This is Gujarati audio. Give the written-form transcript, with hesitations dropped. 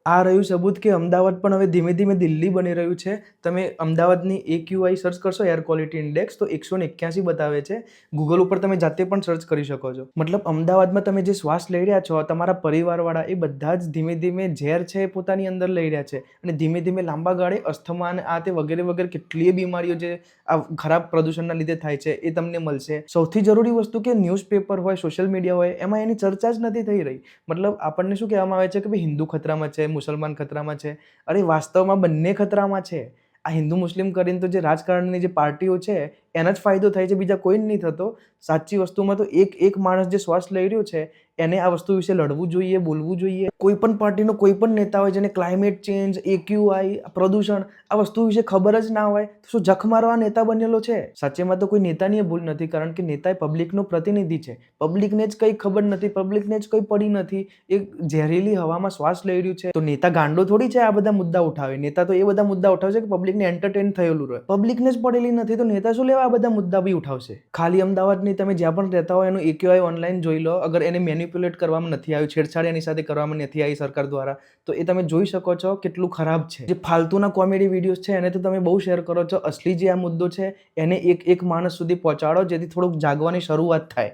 આ રહ્યું સબૂત કે અમદાવાદ પણ હવે ધીમે ધીમે દિલ્હી બની રહ્યું છે. તમે અમદાવાદની AQI સર્ચ કરશો, એર ક્વોલિટી ઇન્ડેક્સ, તો 181 બતાવે છે. ગૂગલ ઉપર તમે જાતે પણ સર્ચ કરી શકો છો. મતલબ અમદાવાદમાં તમે જે શ્વાસ લઈ રહ્યા છો, તમારા પરિવારવાળા એ બધા જ ધીમે ધીમે ઝેર છે એ પોતાની અંદર લઈ રહ્યા છે. અને ધીમે ધીમે લાંબા ગાળે અસ્થમા અને આ તે વગેરે વગેરે કેટલીય બીમારીઓ જે આ ખરાબ પ્રદૂષણના લીધે થાય છે એ તમને મળશે. સૌથી જરૂરી વસ્તુ કે ન્યૂઝપેપર હોય, સોશિયલ મીડિયા હોય, એમાં એની ચર્ચા જ નથી થઈ રહી. મતલબ આપણને શું કહેવામાં આવે છે કે ભાઈ હિન્દુ ખતરામાં છે, મુસલમાન ખતરામાં છે. અરે વાસ્તવમાં બંને ખતરામાં છે. આ હિન્દુ મુસ્લિમ કરીને તો જે રાજકારણની જે પાર્ટીઓ છે એને જ ફાયદો થાય છે, બીજા કોઈ જ નહીં થતો. સાચી વસ્તુમાં તો એક માણસ જે શ્વાસ લઈ રહ્યો છે એને આ વસ્તુ વિશે લડવું જોઈએ, બોલવું જોઈએ. કોઈ પણ પાર્ટીનો કોઈ પણ નેતા હોય જેને ક્લાઇમેટ ચેન્જ, AQI, પ્રદૂષણ આ વસ્તુ વિશે ખબર જ ના હોય તો શું જખ મારવા નેતા બનેલો છે? સાચેમાં તો કોઈ નેતાની ભૂલ નથી, કારણ કે નેતા એ પબ્લિકનો પ્રતિનિધિ છે. પબ્લિકને જ કંઈ ખબર નથી, પબ્લિકને જ કંઈ પડી નથી. એક ઝેરીલી હવામાં શ્વાસ લઈ રહ્યું છે તો નેતા ગાંડો થોડી છે આ બધા મુદ્દા ઉઠાવે. નેતા તો એ બધા મુદ્દા ઉઠાવે છે કે પબ્લિકને એન્ટરટેન થયેલું રહે. પબ્લિકને જ પડેલી નથી તો નેતા શું લેવા આ બધા મુદ્દા બી ઉઠાવશે? ખાલી અમદાવાદની તમે જ્યાં પણ રહેતા હોય એનું AQI ઓનલાઈન જોઈ લો. અગર એને મેન્યુપ્યુલેટ કરવામાં નથી આવ્યું, છેડછાડ એની સાથે કરવામાં નથી આવી સરકાર દ્વારા, તો એ તમે જોઈ શકો છો કેટલું ખરાબ છે. જે ફાલતુના કોમેડી વિડીયોઝ છે એને તો તમે બહુ શેર કરો છો. અસલી જે આ મુદ્દો છે એને એક માણસ સુધી પહોંચાડો જેથી થોડુંક જાગવાની શરૂઆત થાય.